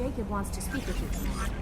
Jacob wants to speak with you.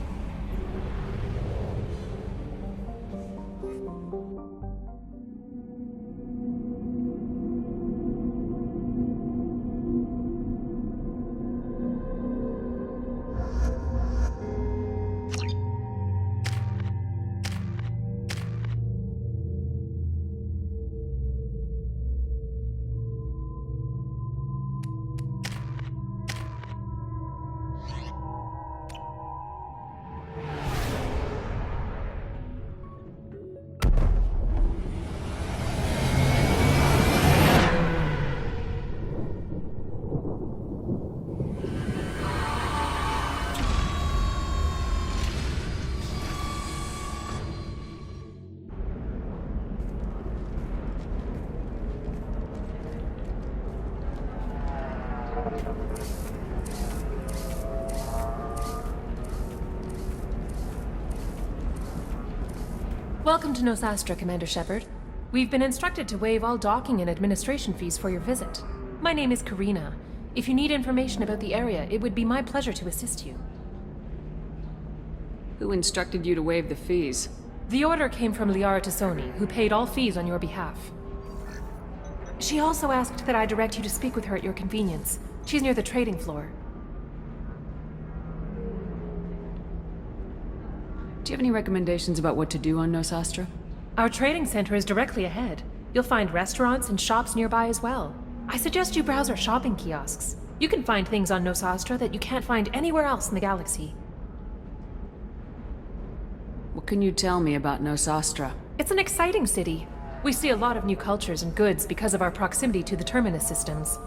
Welcome to Nosastra, Commander Shepard. We've been instructed to waive all docking and administration fees for your visit. My name is Reina. If you need information about the area, it would be my pleasure to assist you. Who instructed you to waive the fees? The order came from Liara Tassoni, who paid all fees on your behalf. She also asked that I direct you to speak with her at your convenience. She's near the trading floor. Do you have any recommendations about what to do on Nosastra? Our trading center is directly ahead. You'll find restaurants and shops nearby as well. I suggest you browse our shopping kiosks. You can find things on Nosastra that you can't find anywhere else in the galaxy. What can you tell me about Nosastra? It's an exciting city. We see a lot of new cultures and goods because of our proximity to the Terminus systems.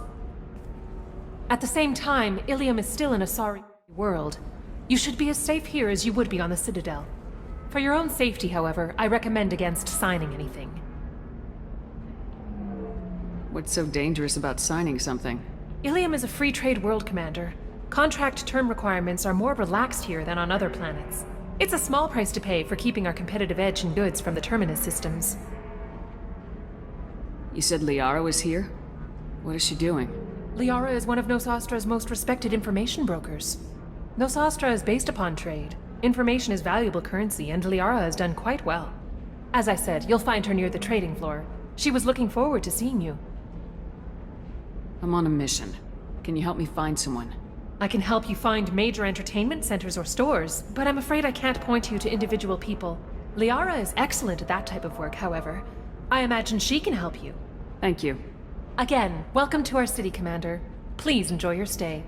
At the same time, Ilium is still an Asari world. You should be as safe here as you would be on the Citadel. For your own safety, however, I recommend against signing anything. What's so dangerous about signing something? Ilium is a free trade world, Commander. Contract term requirements are more relaxed here than on other planets. It's a small price to pay for keeping our competitive edge in goods from the Terminus systems. You said Liara was here? What is she doing? Liara is one of Nosastra's most respected information brokers. Nosastra is based upon trade. Information is valuable currency, and Liara has done quite well. As I said, you'll find her near the trading floor. She was looking forward to seeing you. I'm on a mission. Can you help me find someone? I can help you find major entertainment centers or stores, but I'm afraid I can't point you to individual people. Liara is excellent at that type of work, however. I imagine she can help you. Thank you. Again, welcome to our city, Commander. Please enjoy your stay.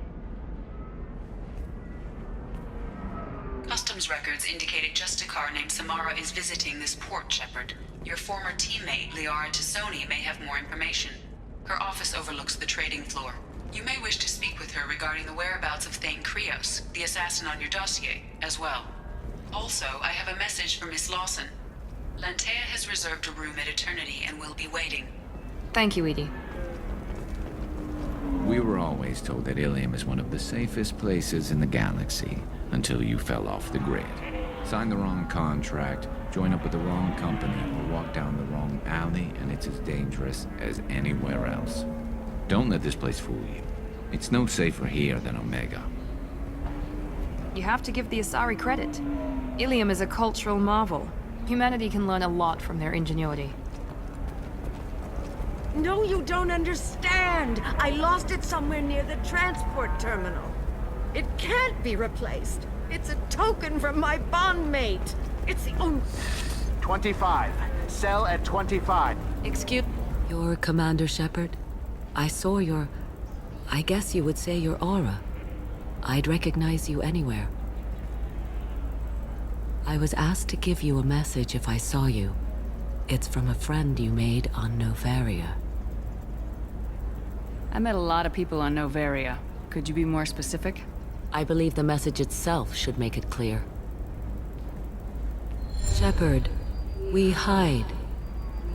Customs records indicated just a car named Samara is visiting this port, Shepard. Your former teammate, Liara Tassoni, may have more information. Her office overlooks the trading floor. You may wish to speak with her regarding the whereabouts of Thane Krios, the assassin on your dossier, as well. Also, I have a message for Miss Lawson. Lantea has reserved a room at Eternity and will be waiting. Thank you, Edie. We were always told that Ilium is one of the safest places in the galaxy, until you fell off the grid. Sign the wrong contract, join up with the wrong company, or walk down the wrong alley, and it's as dangerous as anywhere else. Don't let this place fool you. It's no safer here than Omega. You have to give the Asari credit. Ilium is a cultural marvel. Humanity can learn a lot from their ingenuity. No, you don't understand. I lost it somewhere near the transport terminal. It can't be replaced. It's a token from my bondmate. It's the only... 25. Cell at 25. Excuse... You're Commander Shepard? I saw your... I guess you would say your aura. I'd recognize you anywhere. I was asked to give you a message if I saw you. It's from a friend you made on Novaria. I met a lot of people on Novaria. Could you be more specific? I believe the message itself should make it clear. Shepard, we hide.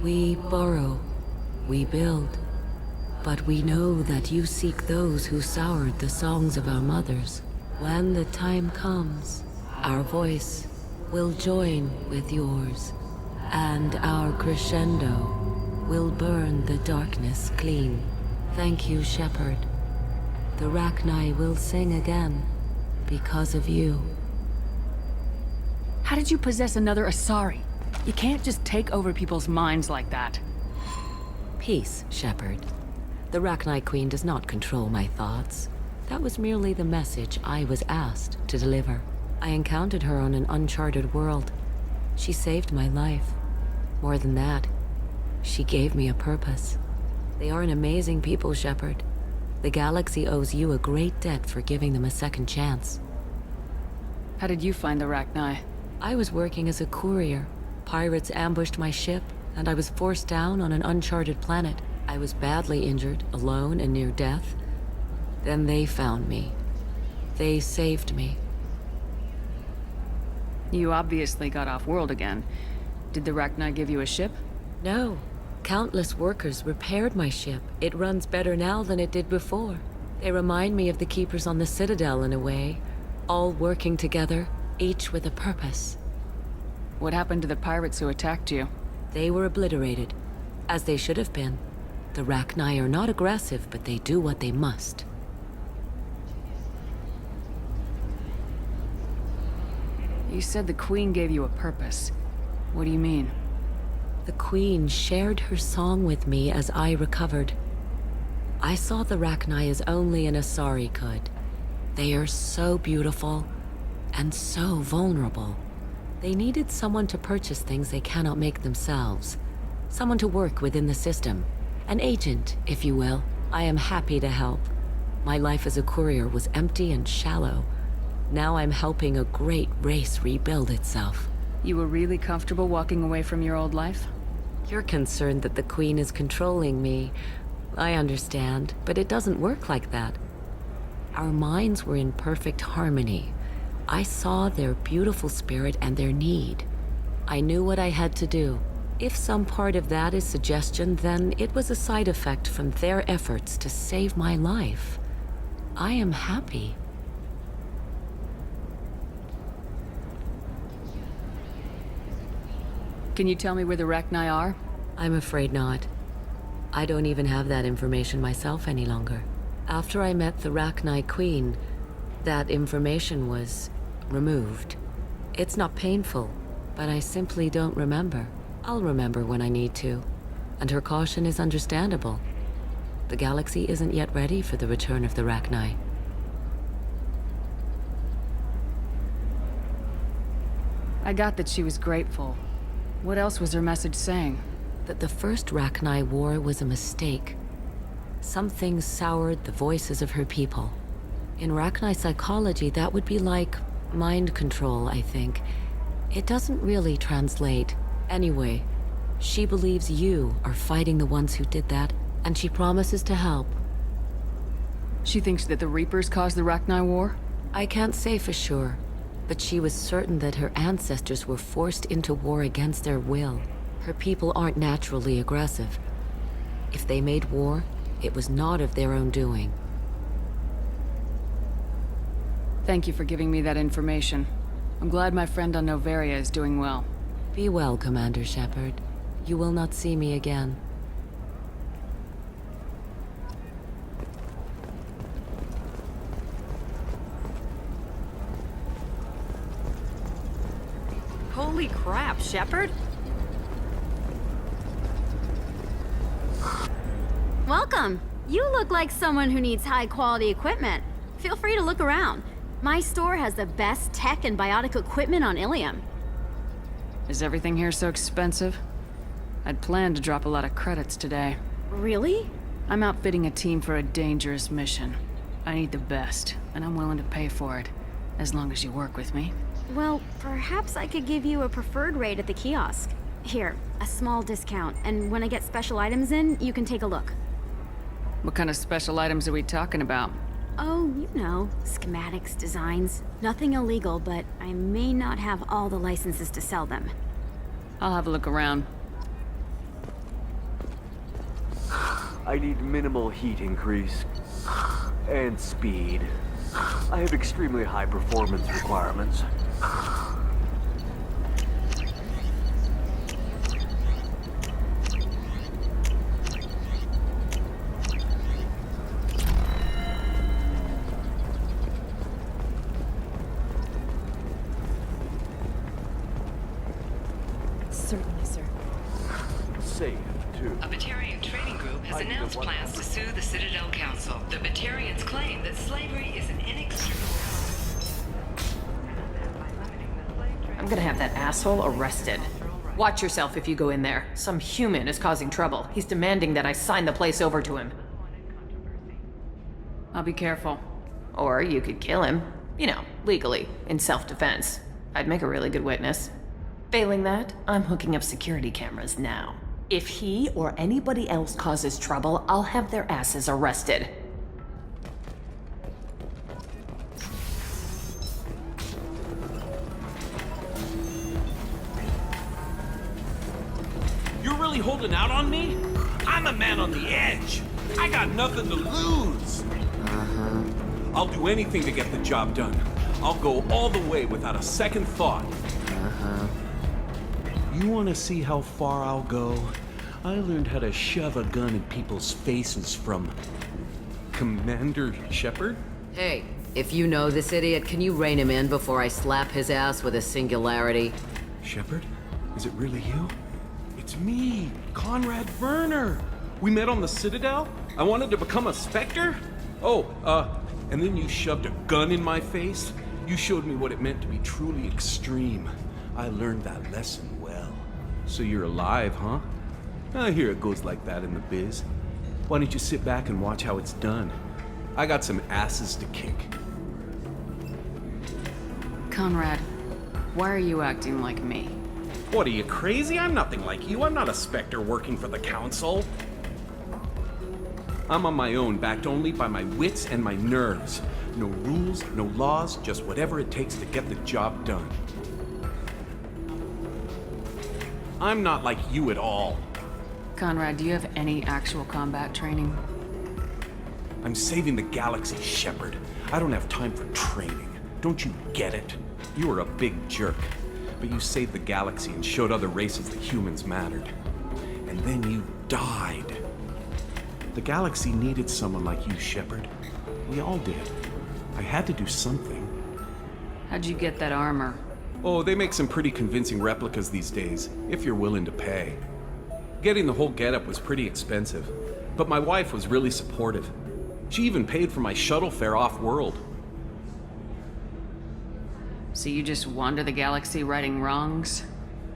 We burrow. We build. But we know that you seek those who soured the songs of our mothers. When the time comes, our voice will join with yours, and our crescendo will burn the darkness clean. Thank you, Shepard. The Rachni will sing again, Because of you. How did you possess another Asari? You can't just take over people's minds like that. Peace, Shepard. The Rachni Queen does not control my thoughts. That was merely the message I was asked to deliver. I encountered her on an uncharted world. She saved my life. More than that, she gave me a purpose. They are an amazing people, Shepard. The galaxy owes you a great debt for giving them a second chance. How did you find the Rachni? I was working as a courier. Pirates ambushed my ship, and I was forced down on an uncharted planet. I was badly injured, alone and near death. Then they found me. They saved me. You obviously got off-world again. Did the Rachni give you a ship? No. Countless workers repaired my ship. It runs better now than it did before. They remind me of the Keepers on the Citadel in a way. All working together, each with a purpose. What happened to the pirates who attacked you? They were obliterated, as they should have been. The Rachni are not aggressive, but they do what they must. You said the Queen gave you a purpose. What do you mean? The Queen shared her song with me as I recovered. I saw the Rachni as only an Asari could. They are so beautiful, and so vulnerable. They needed someone to purchase things they cannot make themselves. Someone to work within the system. An agent, if you will. I am happy to help. My life as a courier was empty and shallow. Now I'm helping a great race rebuild itself. You were really comfortable walking away from your old life? You're concerned that the Queen is controlling me. I understand, but it doesn't work like that. Our minds were in perfect harmony. I saw their beautiful spirit and their need. I knew what I had to do. If some part of that is suggestion, then it was a side effect from their efforts to save my life. I am happy. Can you tell me where the Rachni are? I'm afraid not. I don't even have that information myself any longer. After I met the Rachni Queen, that information was removed. It's not painful, but I simply don't remember. I'll remember when I need to, and her caution is understandable. The galaxy isn't yet ready for the return of the Rachni. I got that she was grateful. What else was her message saying? That the first Rachni war was a mistake. Something soured the voices of her people. In Rachni psychology, that would be like mind control, I think. It doesn't really translate. Anyway, she believes you are fighting the ones who did that, and she promises to help. She thinks that the Reapers caused the Rachni War? I can't say for sure, but she was certain that her ancestors were forced into war against their will. Her people aren't naturally aggressive. If they made war, it was not of their own doing. Thank you for giving me that information. I'm glad my friend on Noveria is doing well. Be well, Commander Shepard. You will not see me again. Holy crap, Shepard! Welcome! You look like someone who needs high-quality equipment. Feel free to look around. My store has the best tech and biotic equipment on Ilium. Is everything here so expensive? I'd planned to drop a lot of credits today. Really? I'm outfitting a team for a dangerous mission. I need the best, and I'm willing to pay for it, as long as you work with me. Well, perhaps I could give you a preferred rate at the kiosk. Here, a small discount, and when I get special items in, you can take a look. What kind of special items are we talking about? Oh, you know, schematics, designs. Nothing illegal, but I may not have all the licenses to sell them. I'll have a look around. I need minimal heat increase. And speed. I have extremely high performance requirements. A Batarian trading group has announced plans to sue the Citadel Council. The Batarians claim that slavery is an inextricable... I'm gonna have that asshole arrested. Watch yourself if you go in there. Some human is causing trouble. He's demanding that I sign the place over to him. I'll be careful. Or you could kill him. You know, legally, in self-defense. I'd make a really good witness. Failing that, I'm hooking up security cameras now. If he or anybody else causes trouble, I'll have their asses arrested. You're really holding out on me? I'm a man on the edge. I got nothing to lose. I'll do anything to get the job done. I'll go all the way without a second thought. You want to see how far I'll go? I learned how to shove a gun in people's faces from... Commander Shepard? Hey, if you know this idiot, can you rein him in before I slap his ass with a singularity? Shepard? Is it really you? It's me, Conrad Werner. We met on the Citadel? I wanted to become a Spectre? And then you shoved a gun in my face? You showed me what it meant to be truly extreme. I learned that lesson well. So you're alive, huh? I hear it goes like that in the biz. Why don't you sit back and watch how it's done? I got some asses to kick. Conrad, why are you acting like me? What, are you crazy? I'm nothing like you. I'm not a Spectre working for the Council. I'm on my own, backed only by my wits and my nerves. No rules, no laws, just whatever it takes to get the job done. I'm not like you at all. Conrad, do you have any actual combat training? I'm saving the galaxy, Shepard. I don't have time for training. Don't you get it? You were a big jerk, but you saved the galaxy and showed other races that humans mattered. And then you died. The galaxy needed someone like you, Shepard. We all did. I had to do something. How'd you get that armor? Oh, they make some pretty convincing replicas these days, if you're willing to pay. Getting the whole getup was pretty expensive, but my wife was really supportive. She even paid for my shuttle fare off-world. So you just wander the galaxy righting wrongs?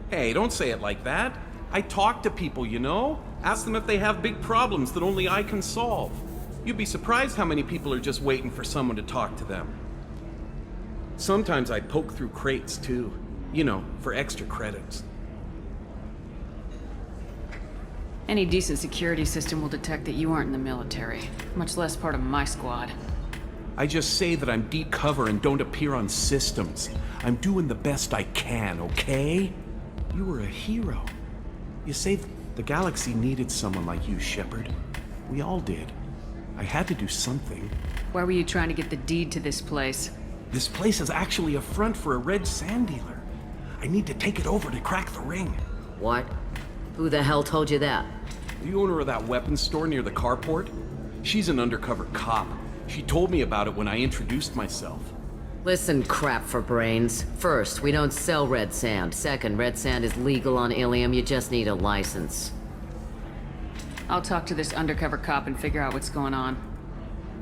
Hey, don't say it like that. I talk to people, you know? Ask them if they have big problems that only I can solve. You'd be surprised how many people are just waiting for someone to talk to them. Sometimes I poke through crates, too. You know, for extra credits. Any decent security system will detect that you aren't in the military, much less part of my squad. I just say that I'm deep cover and don't appear on systems. I'm doing the best I can, okay? You were a hero. You saved the galaxy needed someone like you, Shepard. We all did. I had to do something. Why were you trying to get the deed to this place? This place is actually a front for a red sand dealer. I need to take it over to crack the ring. What? Who the hell told you that? The owner of that weapons store near the carport? She's an undercover cop. She told me about it when I introduced myself. Listen, crap for brains. First, we don't sell red sand. Second, red sand is legal on Ilium. You just need a license. I'll talk to this undercover cop and figure out what's going on.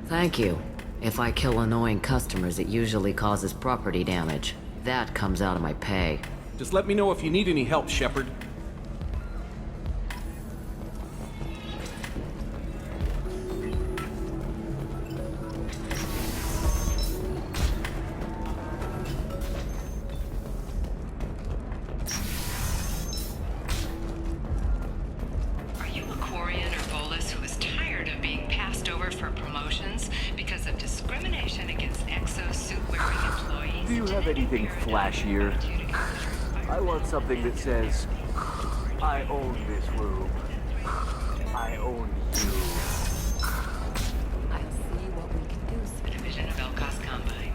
Thank you. If I kill annoying customers, it usually causes property damage. That comes out of my pay. Just let me know if you need any help, Shepard. Do you have anything flashier? I want something that says, I own this room. I own you. I'll see what we can do. A division of Elcos Combine.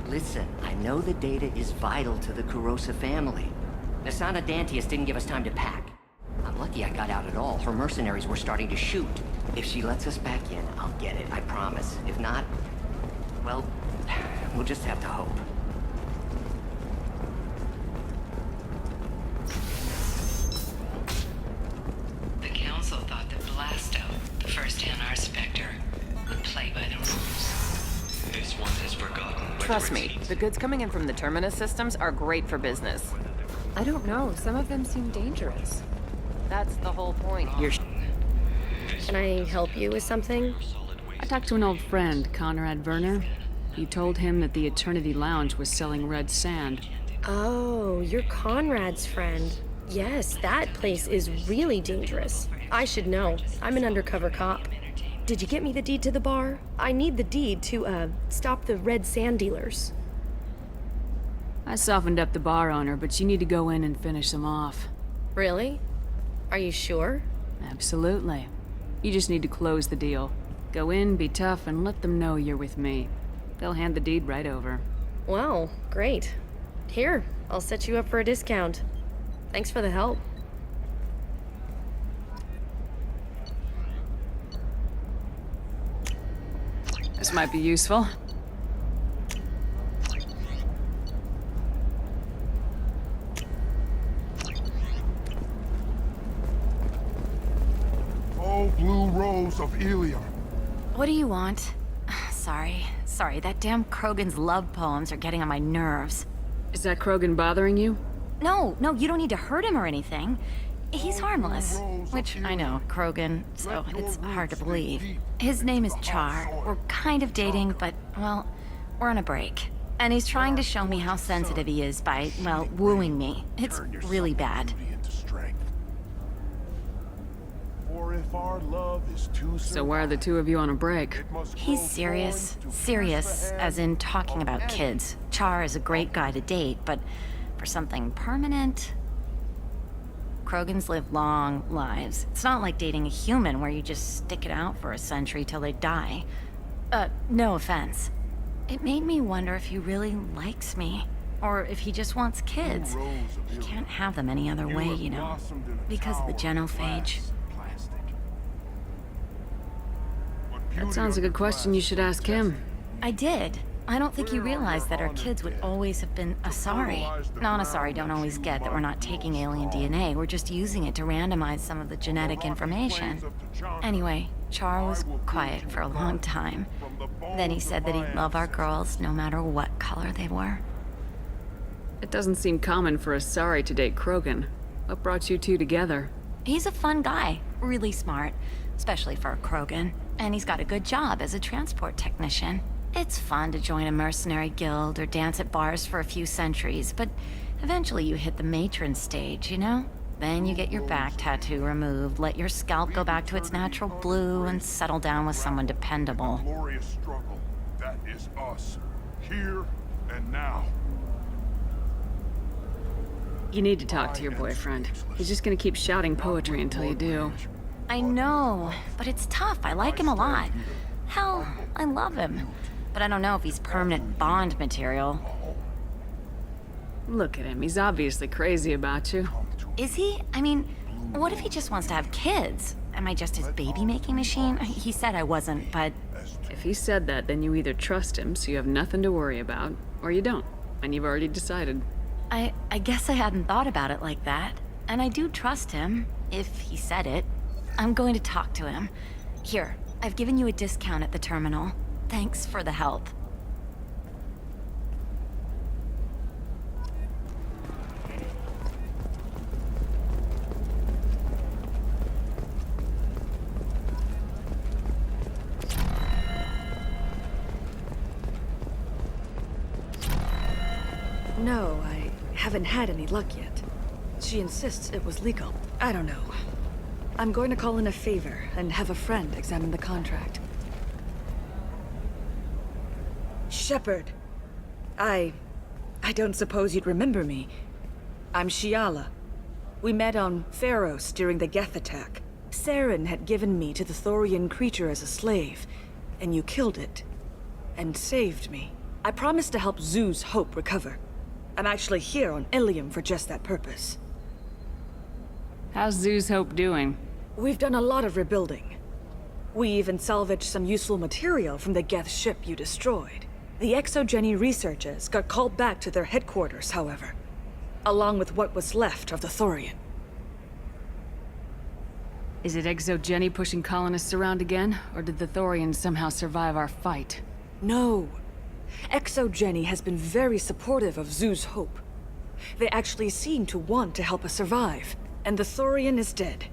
Listen, I know the data is vital to the Kurosa family. Nasana Dantius didn't give us time to pack. I'm lucky I got out at all. Her mercenaries were starting to shoot. If she lets us back in, I'll get it, I promise. If not, well, we'll just have to hope. Trust me, the goods coming in from the Terminus systems are great for business. I don't know. Some of them seem dangerous. That's the whole point. Can I help you with something? I talked to an old friend, Conrad Werner. You told him that the Eternity Lounge was selling red sand. Oh, you're Conrad's friend. Yes, that place is really dangerous. I should know. I'm an undercover cop. Did you get me the deed to the bar? I need the deed to, stop the red sand dealers. I softened up the bar owner, but you need to go in and finish them off. Really? Are you sure? Absolutely. You just need to close the deal. Go in, be tough, and let them know you're with me. They'll hand the deed right over. Wow, great. Here, I'll set you up for a discount. Thanks for the help. This might be useful. Oh, blue rose of ilium. What do you want? Sorry, that damn Krogan's love poems are getting on my nerves. Is that Krogan bothering you? No, you don't need to hurt him or anything. He's harmless. Which, I know, Krogan, so it's hard to believe. His name is Char. We're kind of dating, but, well, we're on a break. And he's trying to show me how sensitive he is by, well, wooing me. It's really bad. So why are the two of you on a break? He's serious. Serious, as in talking about kids. Char is a great guy to date, but for something permanent... Krogans live long lives. It's not like dating a human where you just stick it out for a century till they die. No offense. It made me wonder if he really likes me. Or if he just wants kids. He can't have them any other way, you know. Because of the genophage. That sounds like a question you should ask him. I did. I don't think he realized that our kids would always have been Asari. Non-Asari don't always get that we're not taking alien DNA, we're just using it to randomize some of the genetic information. Anyway, Char was quiet for a long time. Then he said that he'd love our girls no matter what color they were. It doesn't seem common for Asari to date Krogan. What brought you two together? He's a fun guy, really smart, especially for a Krogan. And he's got a good job as a transport technician. It's fun to join a mercenary guild or dance at bars for a few centuries, but eventually you hit the matron stage, you know? Then you get your back tattoo removed, let your scalp go back to its natural blue, and settle down with someone dependable. Glorious struggle. That is us. Here and now. You need to talk to your boyfriend. He's just gonna keep shouting poetry until you do. I know, but it's tough. I like him a lot. Hell, I love him. But I don't know if he's permanent Bond material. Look at him. He's obviously crazy about you. Is he? I mean, what if he just wants to have kids? Am I just his baby-making machine? He said I wasn't, but... If he said that, then you either trust him so you have nothing to worry about, or you don't, and you've already decided. I guess I hadn't thought about it like that. And I do trust him, if he said it. I'm going to talk to him. Here, I've given you a discount at the terminal. Thanks for the help. No, I haven't had any luck yet. She insists it was legal. I don't know. I'm going to call in a favor and have a friend examine the contract. Shepard. I don't suppose you'd remember me. I'm Shiala. We met on Pharos during the Geth attack. Saren had given me to the Thorian creature as a slave, and you killed it. And saved me. I promised to help Zoo's Hope recover. I'm actually here on Ilium for just that purpose. How's Zoo's Hope doing? We've done a lot of rebuilding. We even salvaged some useful material from the Geth ship you destroyed. The Exogeny researchers got called back to their headquarters, however, along with what was left of the Thorian. Is it Exogeny pushing colonists around again, or did the Thorians somehow survive our fight? No. ExoGenny has been very supportive of Zoo's hope. They actually seem to want to help us survive, and the Thorian is dead.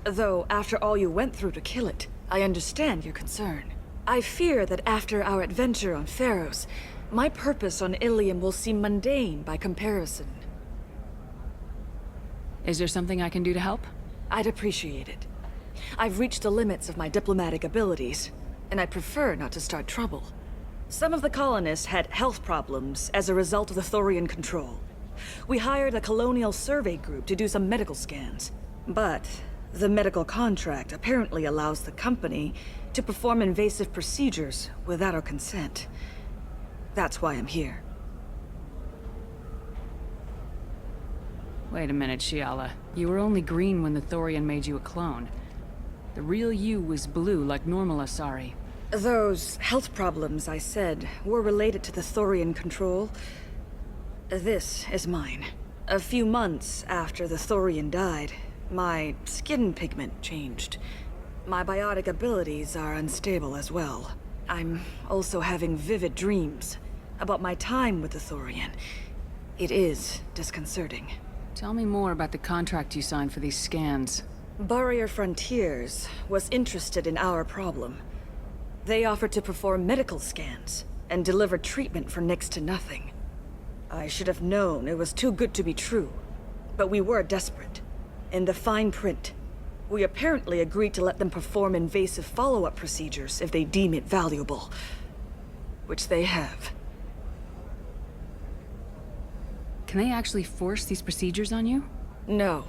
Though, after all you went through to kill it, I understand your concern. I fear that after our adventure on Pharos, my purpose on Ilium will seem mundane by comparison. Is there something I can do to help? I'd appreciate it. I've reached the limits of my diplomatic abilities, and I prefer not to start trouble. Some of the colonists had health problems as a result of the Thorian control. We hired a colonial survey group to do some medical scans, but the medical contract apparently allows the company to perform invasive procedures without our consent. That's why I'm here. Wait a minute, Shiala. You were only green when the Thorian made you a clone. The real you was blue like normal Asari. Those health problems I said were related to the Thorian control. This is mine. A few months after the Thorian died, my skin pigment changed. My biotic abilities are unstable as well. I'm also having vivid dreams about my time with the Thorian. It is disconcerting. Tell me more about the contract you signed for these scans. Barrier Frontiers was interested in our problem. They offered to perform medical scans and deliver treatment for next to nothing. I should have known it was too good to be true, but we were desperate. In the fine print, we apparently agreed to let them perform invasive follow-up procedures if they deem it valuable. Which they have. Can they actually force these procedures on you? No,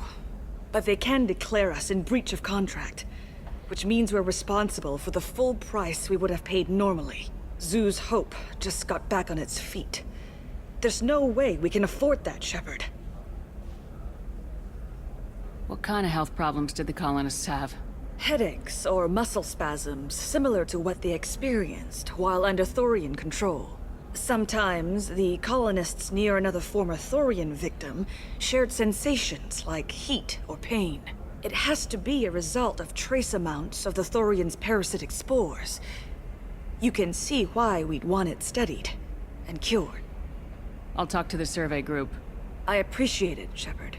but they can declare us in breach of contract, which means we're responsible for the full price we would have paid normally. Zoo's hope just got back on its feet. There's no way we can afford that, Shepard. What kind of health problems did the colonists have? Headaches or muscle spasms similar to what they experienced while under Thorian control. Sometimes, the colonists near another former Thorian victim shared sensations like heat or pain. It has to be a result of trace amounts of the Thorian's parasitic spores. You can see why we'd want it studied and cured. I'll talk to the survey group. I appreciate it, Shepard.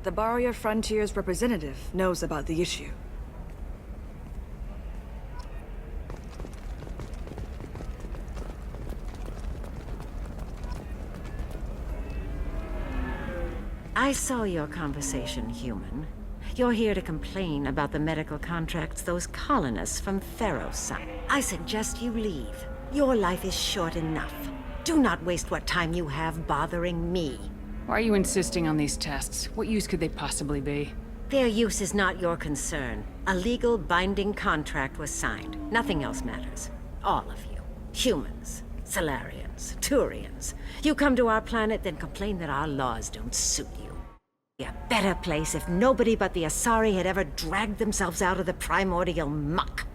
The Barrier Frontiers representative knows about the issue. I saw your conversation, human. You're here to complain about the medical contracts those colonists from Pharos signed. I suggest you leave. Your life is short enough. Do not waste what time you have bothering me. Why are you insisting on these tests? What use could they possibly be? Their use is not your concern. A legal binding contract was signed. Nothing else matters. All of you. Humans, Solarians, Turians. You come to our planet, then complain that our laws don't suit you. A better place if nobody but the Asari had ever dragged themselves out of the primordial muck.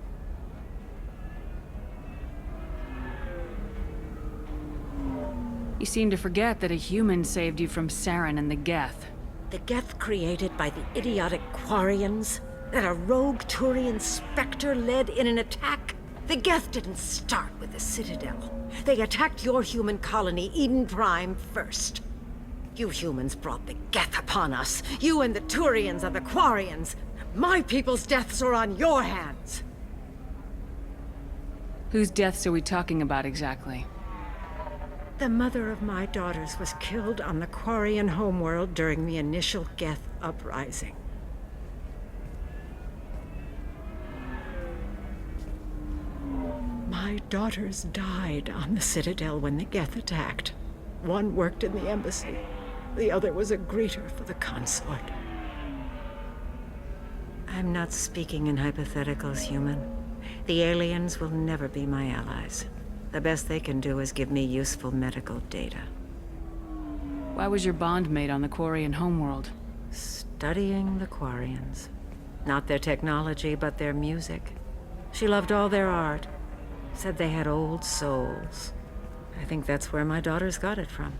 You seem to forget that a human saved you from Saren and the Geth. The Geth created by the idiotic Quarians? That a rogue Turian Spectre led in an attack? The Geth didn't start with the Citadel. They attacked your human colony, Eden Prime, first. You humans brought the Geth upon us. You and the Turians are the Quarians. My people's deaths are on your hands. Whose deaths are we talking about exactly? The mother of my daughters was killed on the Quarian homeworld during the initial Geth uprising. My daughters died on the Citadel when the Geth attacked. One worked in the embassy. The other was a greeter for the consort. I'm not speaking in hypotheticals, human. The aliens will never be my allies. The best they can do is give me useful medical data. Why was your bond made on the Quarian homeworld? Studying the Quarians. Not their technology, but their music. She loved all their art. Said they had old souls. I think that's where my daughters got it from.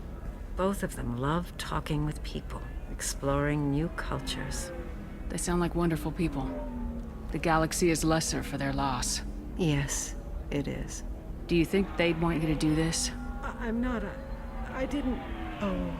Both of them loved talking with people, exploring new cultures. They sound like wonderful people. The galaxy is lesser for their loss. Yes, it is. Do you think they'd want you to do this? I'm not I didn't... Oh...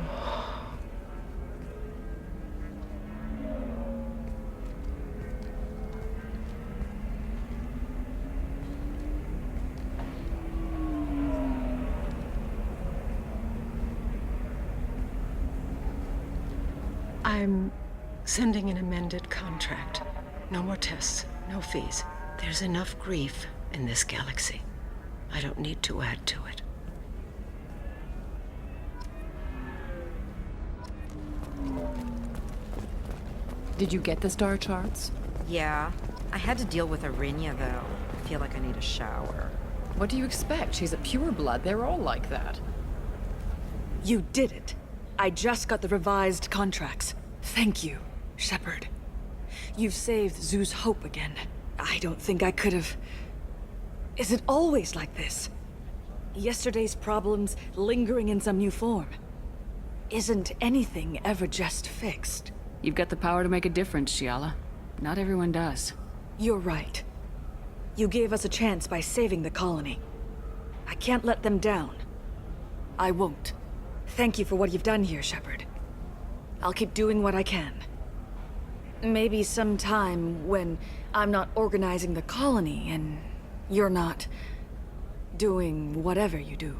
I'm sending an amended contract. No more tests, no fees. There's enough grief in this galaxy. I don't need to add to it. Did you get the star charts? Yeah. I had to deal with Reina, though. I feel like I need a shower. What do you expect? She's a pureblood. They're all like that. You did it. I just got the revised contracts. Thank you, Shepard. You've saved Zoo's hope again. I don't think I could have... Is it always like this? Yesterday's problems lingering in some new form. Isn't anything ever just fixed? You've got the power to make a difference, Shiala. Not everyone does. You're right. You gave us a chance by saving the colony. I can't let them down. I won't. Thank you for what you've done here, Shepard. I'll keep doing what I can. Maybe sometime when I'm not organizing the colony and you're not doing whatever you do.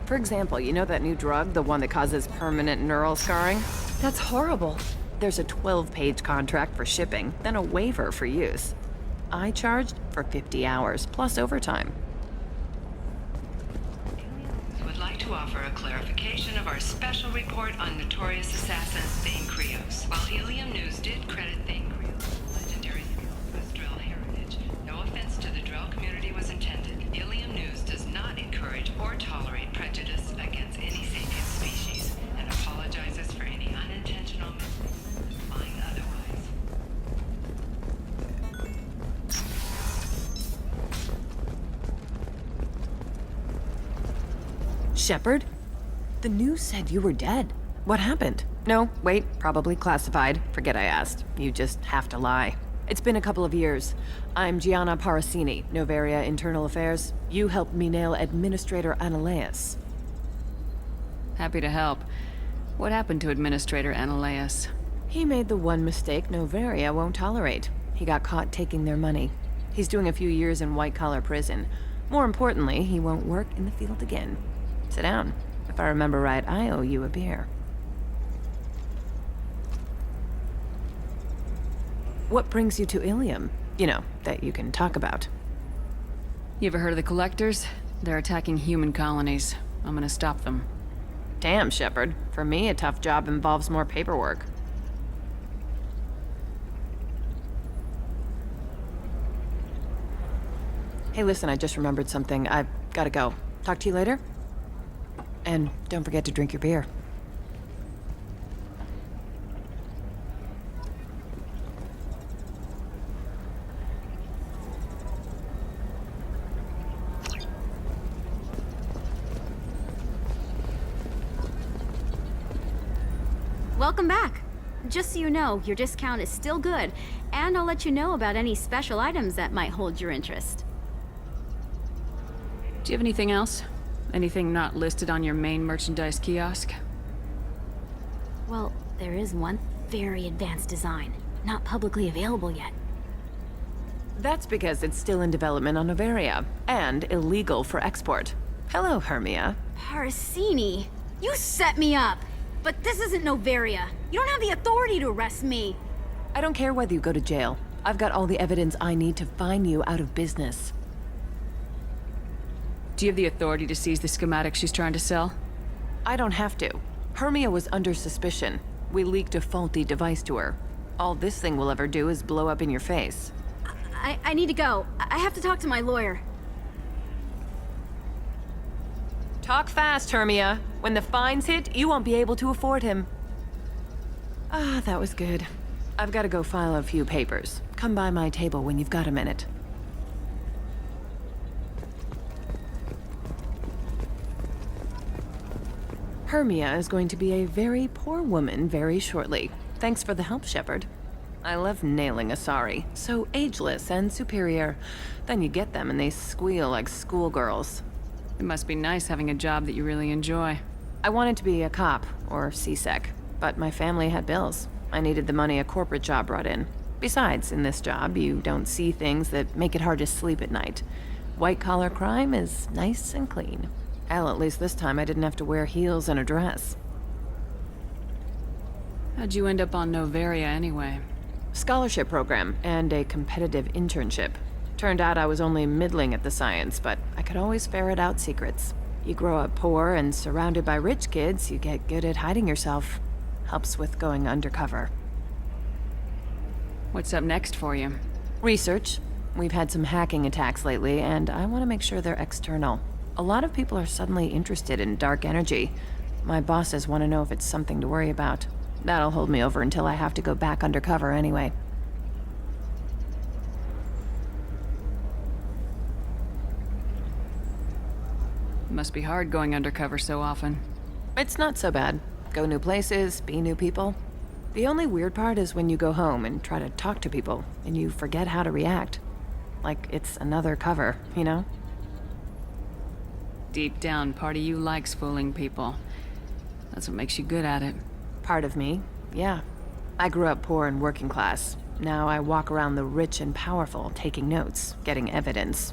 For example, you know that new drug, the one that causes permanent neural scarring? That's horrible. There's a 12-page contract for shipping, then a waiver for use. I charged for 50 hours, plus overtime. Would like to offer a clarification of our special report on notorious assassin Thane Krios. While Ilium News did credit Thane Krios' legendary skills with Drell heritage, no offense to the Drell community was intended. Ilium News does not encourage or tolerate prejudice against any sentient species, and apologizes for any unintentional implying otherwise. Shepard? The news said you were dead. What happened? No, wait, probably classified. Forget I asked. You just have to lie. It's been a couple of years. I'm Gianna Parasini, Noveria Internal Affairs. You helped me nail Administrator Analeas. Happy to help. What happened to Administrator Analeas? He made the one mistake Noveria won't tolerate. He got caught taking their money. He's doing a few years in white-collar prison. More importantly, he won't work in the field again. Sit down. If I remember right, I owe you a beer. What brings you to Ilium? You know, that you can talk about. You ever heard of the Collectors? They're attacking human colonies. I'm gonna stop them. Damn, Shepard. For me, a tough job involves more paperwork. Hey, listen, I just remembered something. I've gotta go. Talk to you later? And don't forget to drink your beer. Welcome back. Just so you know, your discount is still good, and I'll let you know about any special items that might hold your interest. Do you have anything else? Anything not listed on your main merchandise kiosk? Well, there is one very advanced design, not publicly available yet. That's because it's still in development on Noveria, and illegal for export. Hello, Hermia. Parasini, you set me up! But this isn't Noveria. You don't have the authority to arrest me. I don't care whether you go to jail. I've got all the evidence I need to fine you out of business. Do you have the authority to seize the schematic she's trying to sell? I don't have to. Hermia was under suspicion. We leaked a faulty device to her. All this thing will ever do is blow up in your face. I need to go. I have to talk to my lawyer. Talk fast, Hermia. When the fines hit, you won't be able to afford him. Ah, that was good. I've got to go file a few papers. Come by my table when you've got a minute. Hermia is going to be a very poor woman very shortly. Thanks for the help, Shepard. I love nailing Asari. So ageless and superior. Then you get them and they squeal like schoolgirls. It must be nice having a job that you really enjoy. I wanted to be a cop, or CSEC, but my family had bills. I needed the money a corporate job brought in. Besides, in this job, you don't see things that make it hard to sleep at night. White-collar crime is nice and clean. Hell, at least this time I didn't have to wear heels and a dress. How'd you end up on Noveria anyway? Scholarship program and a competitive internship. Turned out I was only middling at the science, but I could always ferret out secrets. You grow up poor and surrounded by rich kids, you get good at hiding yourself. Helps with going undercover. What's up next for you? Research. We've had some hacking attacks lately, and I want to make sure they're external. A lot of people are suddenly interested in dark energy. My bosses want to know if it's something to worry about. That'll hold me over until I have to go back undercover anyway. Must be hard going undercover so often. It's not so bad. Go new places, be new people. The only weird part is when you go home and try to talk to people, and you forget how to react. Like it's another cover, you know? Deep down, part of you likes fooling people. That's what makes you good at it. Part of me, yeah. I grew up poor and working class. Now I walk around the rich and powerful, taking notes, getting evidence.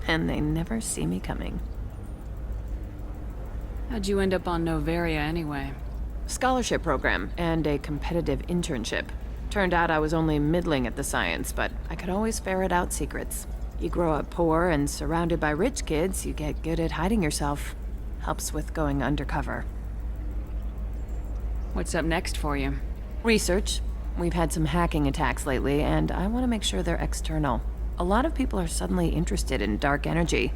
And they never see me coming. How'd you end up on Noveria anyway? Scholarship program and a competitive internship. Turned out I was only middling at the science, but I could always ferret out secrets. You grow up poor and surrounded by rich kids, you get good at hiding yourself. Helps with going undercover. What's up next for you? Research. We've had some hacking attacks lately, and I want to make sure they're external. A lot of people are suddenly interested in dark energy.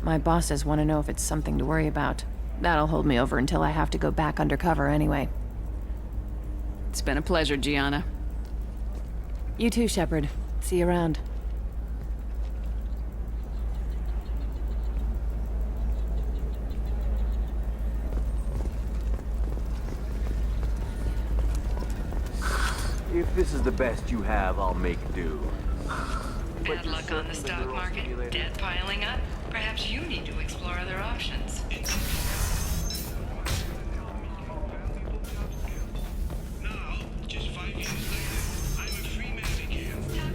My bosses want to know if it's something to worry about. That'll hold me over until I have to go back undercover anyway. It's been a pleasure, Gianna. You too, Shepard. See you around. If this is the best you have, I'll make do. Bad luck on the stock market, debt piling up. Perhaps you need to explore other options.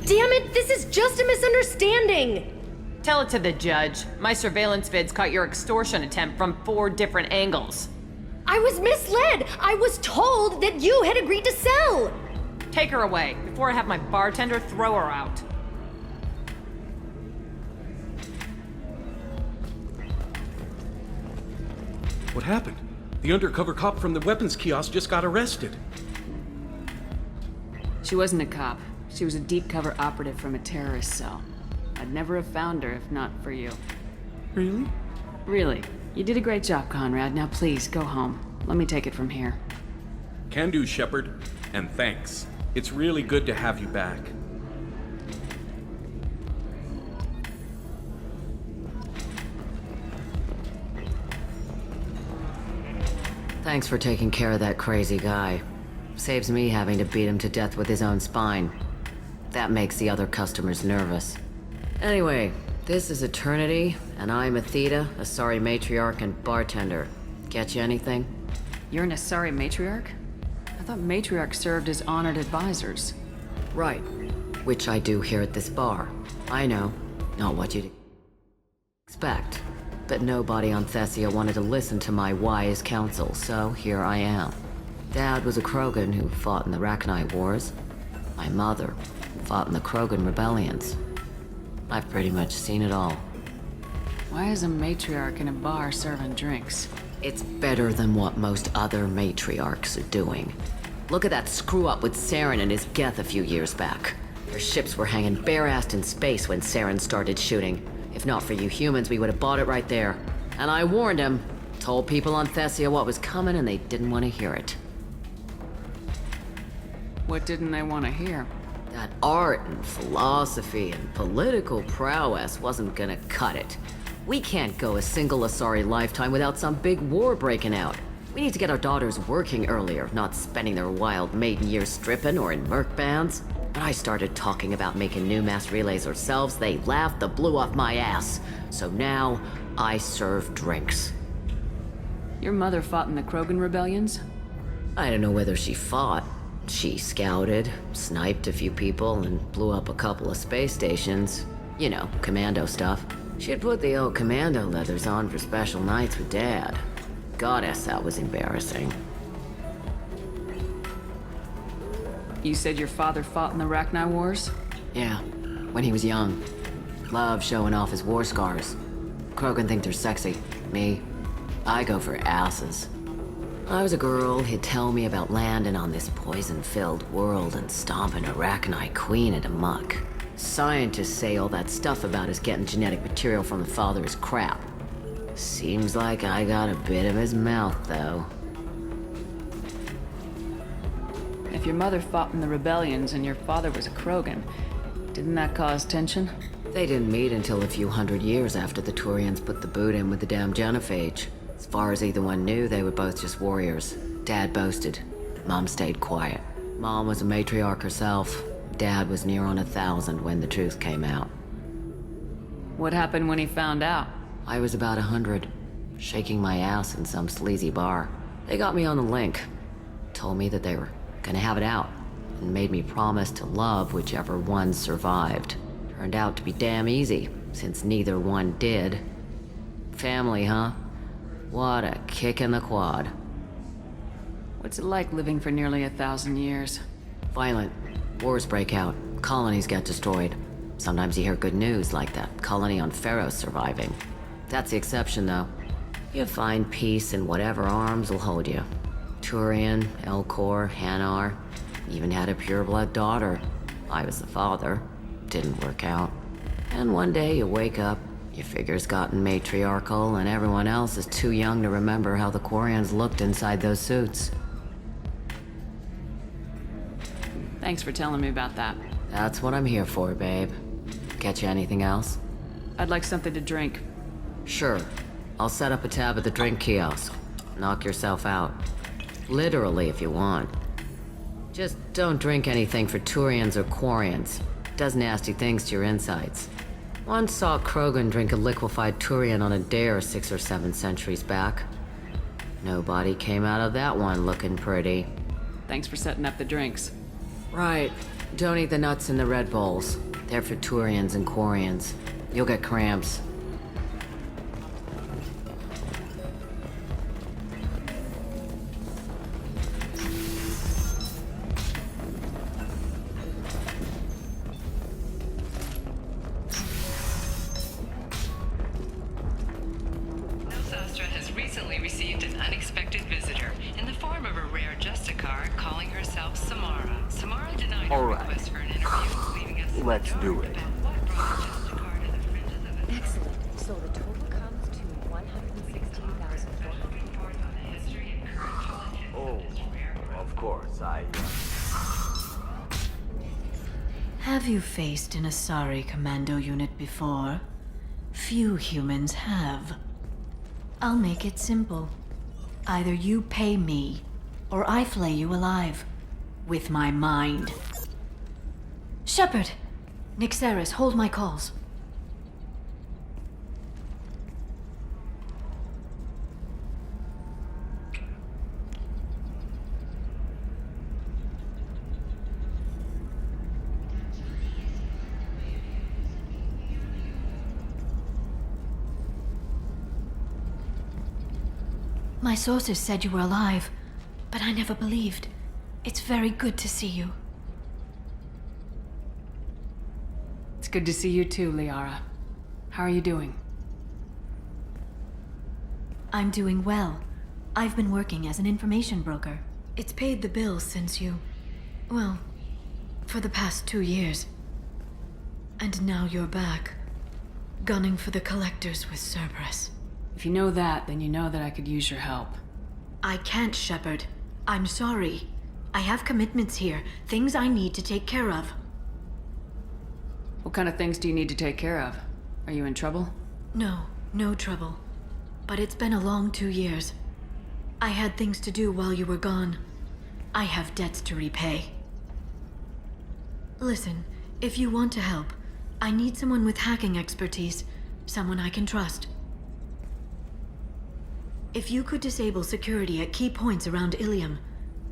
Damn it, this is just a misunderstanding! Tell it to the judge. My surveillance vids caught your extortion attempt from 4 different angles. I was misled! I was told that you had agreed to sell! Take her away, before I have my bartender throw her out. What happened? The undercover cop from the weapons kiosk just got arrested. She wasn't a cop. She was a deep cover operative from a terrorist cell. I'd never have found her if not for you. Really? Really. You did a great job, Conrad. Now please, go home. Let me take it from here. Can do, Shepard. And thanks. It's really good to have you back. Thanks for taking care of that crazy guy. Saves me having to beat him to death with his own spine. That makes the other customers nervous. Anyway, this is Eternity, and I'm Athena, Asari matriarch and bartender. Get you anything? You're an Asari matriarch? I thought matriarchs served as honored advisors. Right. Which I do here at this bar. I know, not what you'd expect. But nobody on Thessia wanted to listen to my wise counsel, so here I am. Dad was a Krogan who fought in the Rachni Wars. My mother fought in the Krogan rebellions. I've pretty much seen it all. Why is a matriarch in a bar serving drinks? It's better than what most other matriarchs are doing. Look at that screw-up with Saren and his Geth a few years back. Their ships were hanging bare-assed in space when Saren started shooting. If not for you humans, we would have bought it right there. And I warned him. Told people on Thessia what was coming and they didn't want to hear it. What didn't they want to hear? That art and philosophy and political prowess wasn't gonna cut it. We can't go a single Asari lifetime without some big war breaking out. We need to get our daughters working earlier, not spending their wild maiden years stripping or in merc bands. When I started talking about making new mass relays ourselves, they laughed the blue off my ass. So now, I serve drinks. Your mother fought in the Krogan rebellions? I don't know whether she fought. She scouted, sniped a few people, and blew up a couple of space stations. You know, commando stuff. She'd put the old commando leathers on for special nights with Dad. Goddess, that was embarrassing. You said your father fought in the Rachni Wars? Yeah, when he was young. Loved showing off his war scars. Krogan think they're sexy. Me, I go for asses. I was a girl, he'd tell me about landing on this poison-filled world and stomping a Rachni queen into muck. Scientists say all that stuff about us getting genetic material from the father is crap. Seems like I got a bit of his mouth, though. If your mother fought in the rebellions and your father was a Krogan, didn't that cause tension? They didn't meet until a few hundred years after the Turians put the boot in with the damn genophage. As far as either one knew, they were both just warriors. Dad boasted. Mom stayed quiet. Mom was a matriarch herself. Dad was near on 1,000 when the truth came out. What happened when he found out? I was about 100, shaking my ass in some sleazy bar. They got me on the link. Told me that they were gonna have it out, and made me promise to love whichever one survived. Turned out to be damn easy, since neither one did. Family, huh? What a kick in the quad. What's it like living for nearly 1,000 years? Violent. Wars break out. Colonies get destroyed. Sometimes you hear good news, like that colony on Pharos surviving. That's the exception, though. You find peace in whatever arms will hold you. Turian, Elcor, Hanar. Even had a pureblood daughter. I was the father. Didn't work out. And one day you wake up, your figure's gotten matriarchal, and everyone else is too young to remember how the Quarians looked inside those suits. Thanks for telling me about that. That's what I'm here for, babe. Get you anything else? I'd like something to drink. Sure. I'll set up a tab at the drink kiosk. Knock yourself out. Literally, if you want. Just don't drink anything for Turians or Quarians. Does nasty things to your insides. Once saw Krogan drink a liquefied Turian on a dare 6 or 7 centuries back. Nobody came out of that one looking pretty. Thanks for setting up the drinks. Right. Don't eat the nuts in the Red Bowls. They're for Turians and Quarians. You'll get cramps. Nostastra has recently received an unexpected visitor in the form of a rare Justicar calling herself Samara. Samara denied her request for an interview, leaving us Let's do it. Excellent. So the total comes to 116,400. Oh, of course, Have you faced an Asari commando unit before? Few humans have. I'll make it simple. Either you pay me, or I flay you alive. With my mind. Shepard! Nixeris, hold my calls. My sources said you were alive, but I never believed. It's very good to see you. It's good to see you too, Liara. How are you doing? I'm doing well. I've been working as an information broker. It's paid the bills since you... well, for the past 2 years. And now you're back, gunning for the Collectors with Cerberus. If you know that, then you know that I could use your help. I can't, Shepard. I'm sorry. I have commitments here, things I need to take care of. What kind of things do you need to take care of? Are you in trouble? No trouble. But it's been a long 2 years. I had things to do while you were gone. I have debts to repay. Listen, if you want to help, I need someone with hacking expertise. Someone I can trust. If you could disable security at key points around Ilium,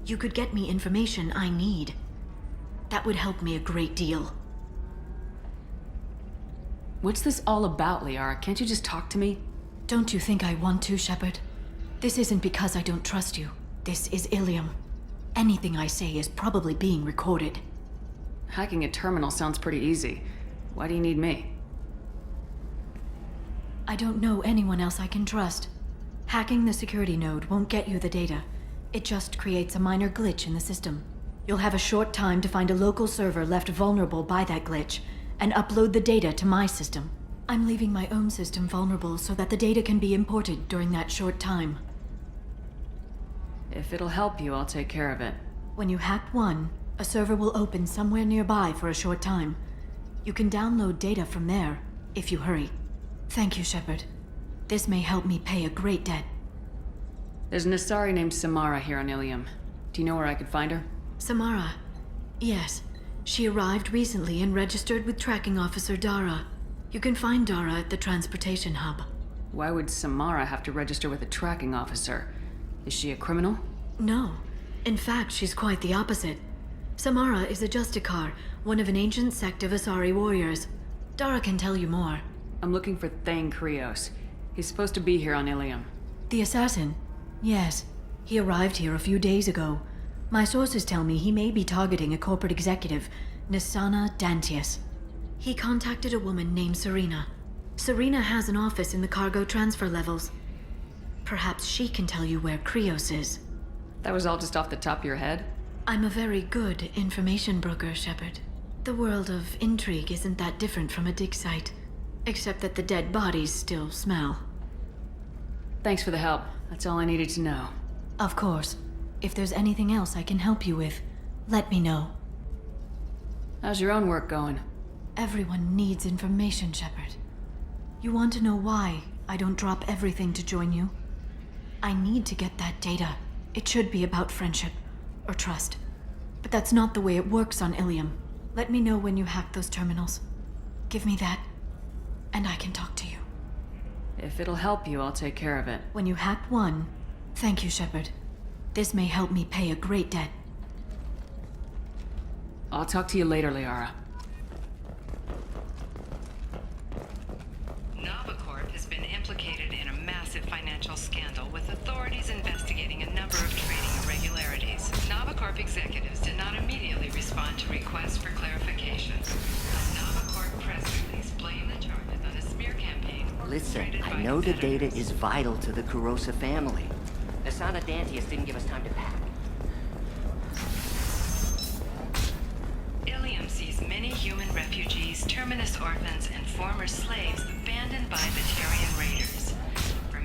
you could get me information I need. That would help me a great deal. What's this all about, Liara? Can't you just talk to me? Don't you think I want to, Shepard? This isn't because I don't trust you. This is Ilium. Anything I say is probably being recorded. Hacking a terminal sounds pretty easy. Why do you need me? I don't know anyone else I can trust. Hacking the security node won't get you the data. It just creates a minor glitch in the system. You'll have a short time to find a local server left vulnerable by that glitch, and upload the data to my system. I'm leaving my own system vulnerable so that the data can be imported during that short time. If it'll help you, I'll take care of it. When you hack one, a server will open somewhere nearby for a short time. You can download data from there, if you hurry. Thank you, Shepard. This may help me pay a great debt. There's an Asari named Samara here on Ilium. Do you know where I could find her? Samara. Yes. She arrived recently and registered with Tracking Officer Dara. You can find Dara at the transportation hub. Why would Samara have to register with a tracking officer? Is she a criminal? No. In fact, she's quite the opposite. Samara is a Justicar, one of an ancient sect of Asari warriors. Dara can tell you more. I'm looking for Thane Krios. He's supposed to be here on Ilium. The assassin? Yes. He arrived here a few days ago. My sources tell me he may be targeting a corporate executive, Nisana Dantius. He contacted a woman named Serena. Serena has an office in the cargo transfer levels. Perhaps she can tell you where Krios is. That was all just off the top of your head? I'm a very good information broker, Shepard. The world of intrigue isn't that different from a dig site, except that the dead bodies still smell. Thanks for the help. That's all I needed to know. Of course. If there's anything else I can help you with, let me know. How's your own work going? Everyone needs information, Shepard. You want to know why I don't drop everything to join you? I need to get that data. It should be about friendship, or trust. But that's not the way it works on Ilium. Let me know when you hack those terminals. Give me that, and I can talk to you. If it'll help you, I'll take care of it. When you hack one, thank you, Shepard. This may help me pay a great debt. I'll talk to you later, Liara. Navicorp has been implicated in a massive financial scandal with authorities investigating a number of trading irregularities. Navicorp executives did not immediately respond to requests for clarification. A Navicorp press release blamed the charges on a smear campaign. Listen, I know the data is vital to the Kurosa family. Asana Dantius didn't give us time to pack. Ilium sees many human refugees, terminus orphans, and former slaves abandoned by Batarian raiders.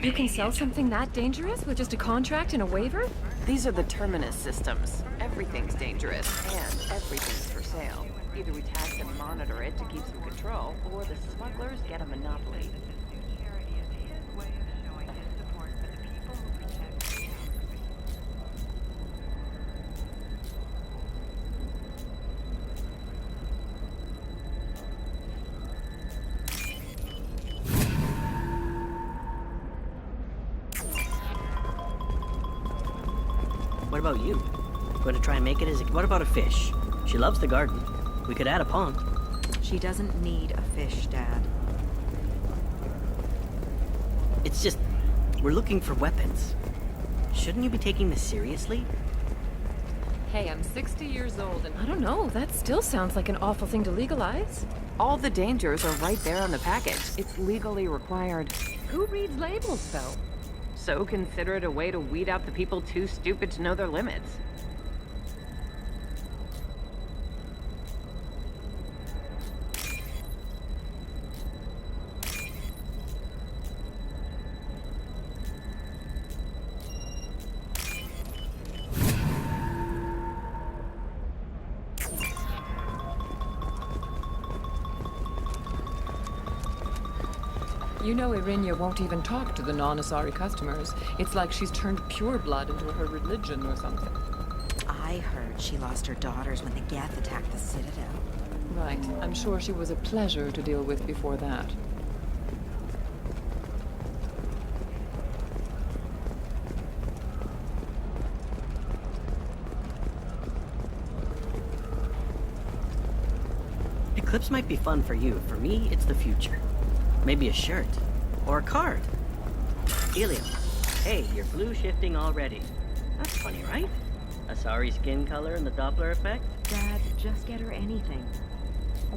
You can sell something that dangerous with just a contract and a waiver? These are the terminus systems. Everything's dangerous, and everything's for sale. Either we tax and monitor it to keep some control, or the smugglers get a monopoly. What about you? Going to try and make it as a... What about a fish? She loves the garden. We could add a pond. She doesn't need a fish, Dad. It's just... we're looking for weapons. Shouldn't you be taking this seriously? Hey, I'm 60 years old and I don't know, that still sounds like an awful thing to legalize. All the dangers are right there on the package. It's legally required. Who reads labels, though? So consider it a way to weed out the people too stupid to know their limits. You know Irinia won't even talk to the non-Asari customers. It's like she's turned pureblood into her religion or something. I heard she lost her daughters when the Geth attacked the Citadel. Right. I'm sure she was a pleasure to deal with before that. Eclipse might be fun for you. For me, it's the future. Maybe a shirt. Or a card. Ilium. Hey, you're blue shifting already. That's funny, right? Asari skin color and the Doppler effect? Dad, just get her anything.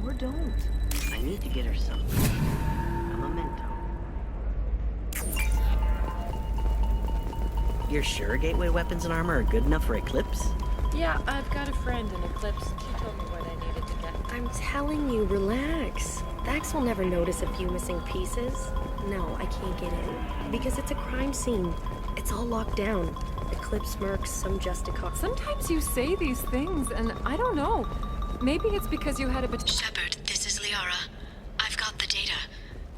Or don't. I need to get her something. A memento. You're sure gateway weapons and armor are good enough for Eclipse? Yeah, I've got a friend in Eclipse. She told me what I needed to get. I'm telling you, relax. Vax will never notice a few missing pieces. No, I can't get in. Because it's a crime scene. It's all locked down. Eclipse mercs, some Justicon. Sometimes you say these things, and I don't know. Maybe it's because you had a bit. Shepard, this is Liara. I've got the data.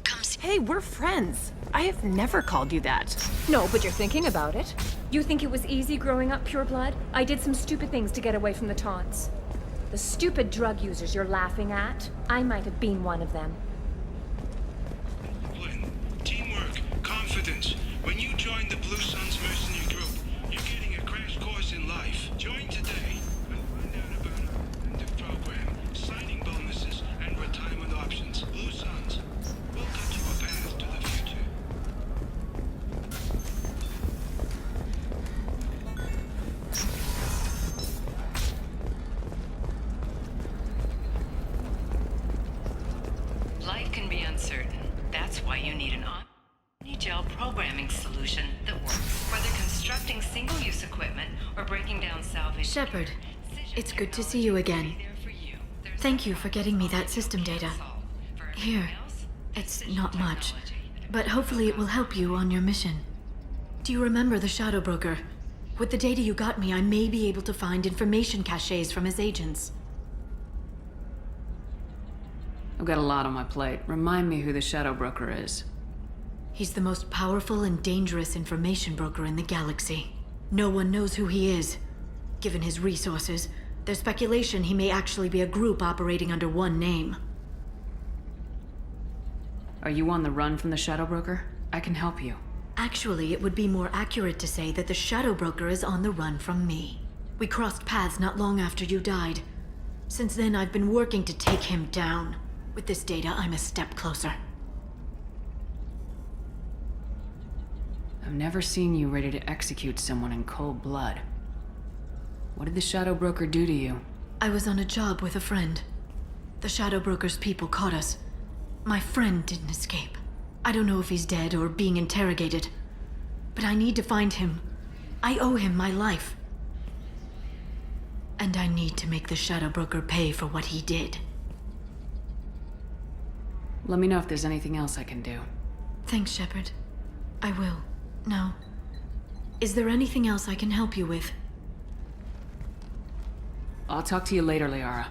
Come see. Hey, we're friends. I have never called you that. No, but you're thinking about it. You think it was easy growing up pure blood? I did some stupid things to get away from the taunts. The stupid drug users you're laughing at, I might have been one of them. Teamwork, confidence. When you join the Blue Suns mercenary group, you're getting a crash course in life. Join today and find out about our incentive program, signing bonuses, and retirement options. Blue Suns, we'll get you a path to the future. Life can be uncertain. That's why you need an omni-gel programming solution that works. Whether constructing single-use equipment or breaking down salvage... Shepard, it's good to see you again. Thank you for getting me that system data. Here, it's not much, but hopefully it will help you on your mission. Do you remember the Shadow Broker? With the data you got me, I may be able to find information caches from his agents. I've got a lot on my plate. Remind me who the Shadow Broker is. He's the most powerful and dangerous information broker in the galaxy. No one knows who he is. Given his resources, there's speculation he may actually be a group operating under one name. Are you on the run from the Shadow Broker? I can help you. Actually, it would be more accurate to say that the Shadow Broker is on the run from me. We crossed paths not long after you died. Since then, I've been working to take him down. With this data, I'm a step closer. I've never seen you ready to execute someone in cold blood. What did the Shadow Broker do to you? I was on a job with a friend. The Shadow Broker's people caught us. My friend didn't escape. I don't know if he's dead or being interrogated. But I need to find him. I owe him my life. And I need to make the Shadow Broker pay for what he did. Let me know if there's anything else I can do. Thanks, Shepard. I will. Now, is there anything else I can help you with? I'll talk to you later, Liara.